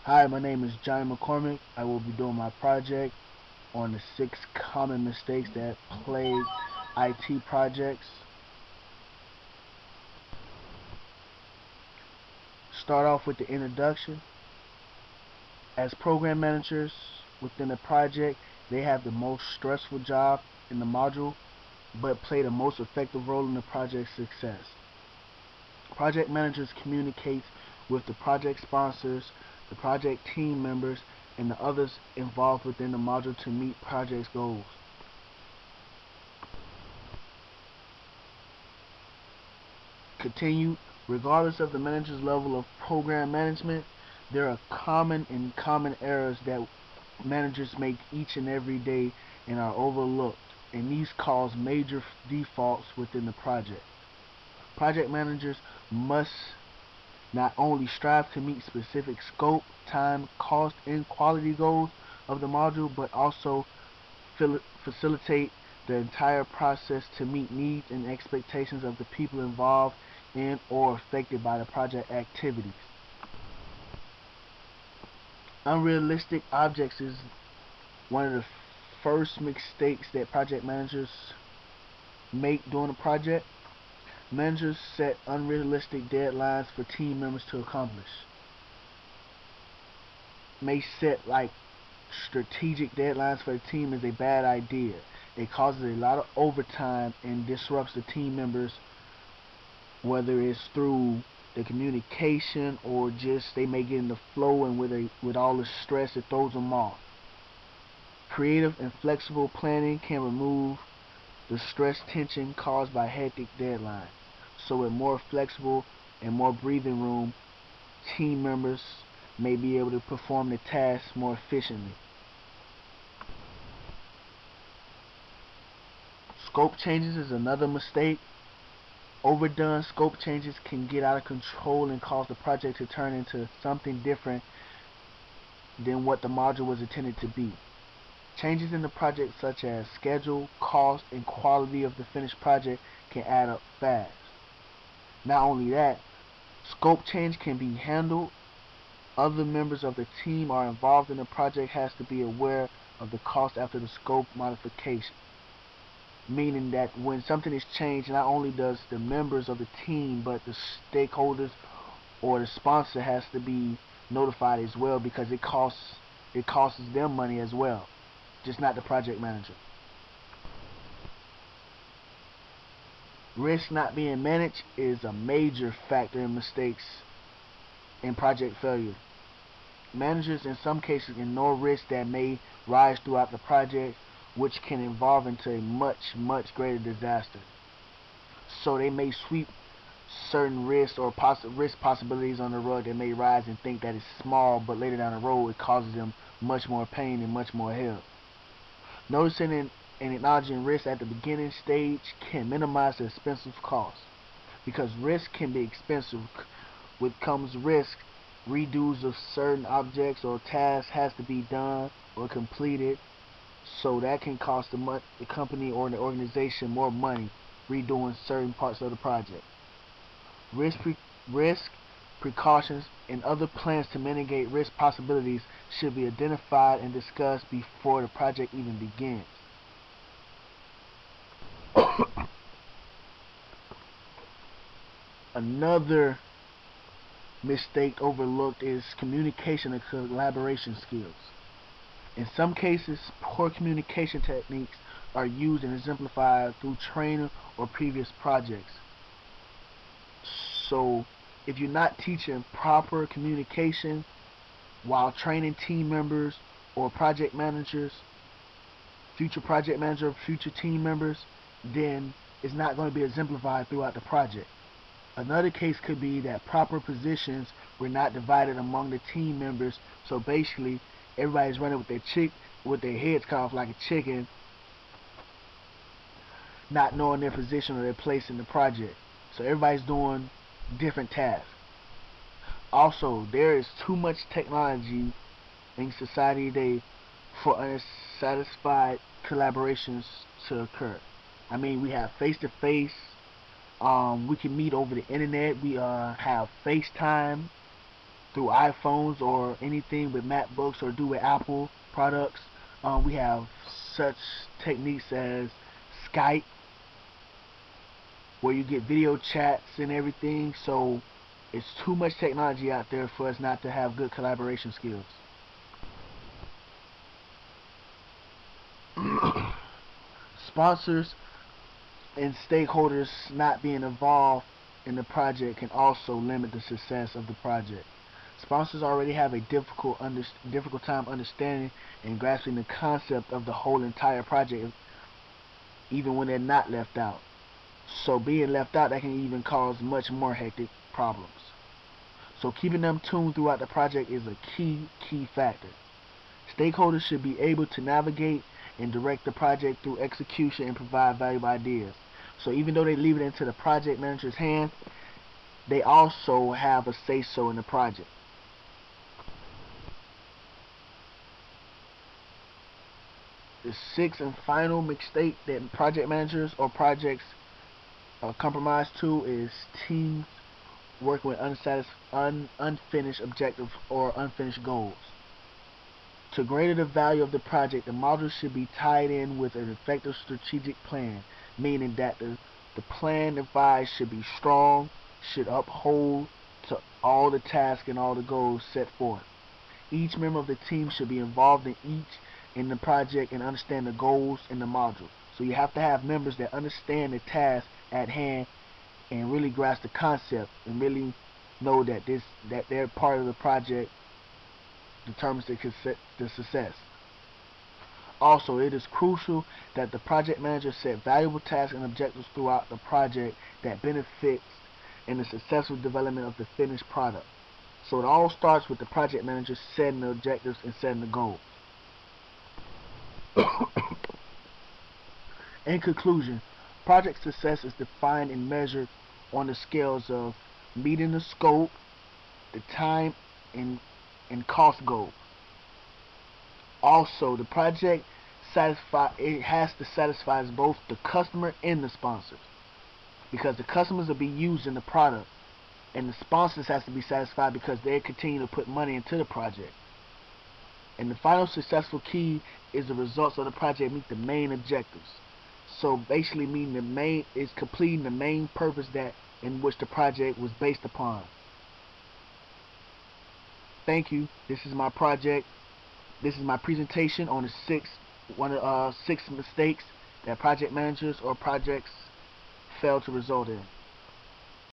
Hi, my name is Johnny McCormick. I will be doing my project on the 6 common mistakes that plague IT projects. Start off with the introduction. As program managers within a project, they have the most stressful job in the module, but play the most effective role in the project's success. Project managers communicate with the project sponsors, the project team members, and the others involved within the module to meet project goals. Continue. Regardless of the manager's level of program management, there are common errors that managers make each and every day and are overlooked, and these cause major defaults within the project. Project managers must not only strive to meet specific scope, time, cost, and quality goals of the module, but also facilitate the entire process to meet needs and expectations of the people involved in or affected by the project activities. Unrealistic objects is one of the first mistakes that project managers make during a project. Managers set unrealistic deadlines for team members to accomplish. May set like strategic deadlines for the team is a bad idea. It causes a lot of overtime and disrupts the team members, whether it's through the communication or just they may get in the flow, and with all the stress it throws them off. Creative and flexible planning can remove the stress tension caused by hectic deadlines. So with more flexible and more breathing room, team members may be able to perform the tasks more efficiently. Scope changes is another mistake. Overdone scope changes can get out of control and cause the project to turn into something different than what the module was intended to be. Changes in the project such as schedule, cost, and quality of the finished project can add up fast. Not only that, scope change can be handled. Other members of the team are involved in the project has to be aware of the cost after the scope modification. Meaning that when something is changed, not only does the members of the team, but the stakeholders or the sponsor has to be notified as well, because it costs them money as well, just not the project manager. Risk not being managed is a major factor in mistakes in project failure. Managers in some cases ignore risks that may rise throughout the project, which can evolve into a much greater disaster. So they may sweep certain risks or risk possibilities on the rug that may rise and think that it's small, but later down the road it causes them much more pain and much more hell. Noticing and acknowledging risk at the beginning stage can minimize the expensive cost, because risk can be expensive. With comes risk, redos of certain objects or tasks has to be done or completed, so that can cost the company or the organization more money redoing certain parts of the project. Risk precautions and other plans to mitigate risk possibilities should be identified and discussed before the project even begins. Another mistake overlooked is communication and collaboration skills. In some cases, poor communication techniques are used and exemplified through training or previous projects. So, if you're not teaching proper communication while training team members or project managers, future project manager or future team members, then it's not going to be exemplified throughout the project. Another case could be that proper positions were not divided among the team members, so basically everybody's running with their heads cut off like a chicken, not knowing their position or their place in the project. So everybody's doing different tasks. Also, there is too much technology in society today for unsatisfied collaborations to occur. I mean, we have face-to-face. We can meet over the internet. We have FaceTime. through iPhones or anything with MacBooks or do with Apple products. We have such techniques as Skype, where you get video chats and everything. So it's too much technology out there for us not to have good collaboration skills. Sponsors and stakeholders not being involved in the project can also limit the success of the project. Sponsors already have a difficult time understanding and grasping the concept of the whole entire project, even when they're not left out. So being left out, that can even cause much more hectic problems. So keeping them tuned throughout the project is a key factor. Stakeholders should be able to navigate and direct the project through execution and provide valuable ideas. So even though they leave it into the project manager's hands, they also have a say-so in the project. The sixth and final mistake that project managers or projects compromise to is teams working with unfinished objectives or unfinished goals. To greater the value of the project, the modules should be tied in with an effective strategic plan, meaning that the plan devised should be strong, should uphold to all the tasks and all the goals set forth. Each member of the team should be involved in the project and understand the goals in the module. So you have to have members that understand the task at hand and really grasp the concept and really know that their part of the project determines the success. Also, it is crucial that the project manager set valuable tasks and objectives throughout the project that benefits in the successful development of the finished product. So it all starts with the project manager setting the objectives and setting the goals. In conclusion, project success is defined and measured on the scales of meeting the scope, the time, and cost goals. Also, the project has to satisfy both the customer and the sponsors, because the customers will be using the product, and the sponsors has to be satisfied because they continue to put money into the project. And the final successful key is the results of the project meet the main objectives. So basically, completing the main purpose in which the project was based upon. Thank you. This is my project. This is my presentation on the six mistakes that project managers or projects fail to result in.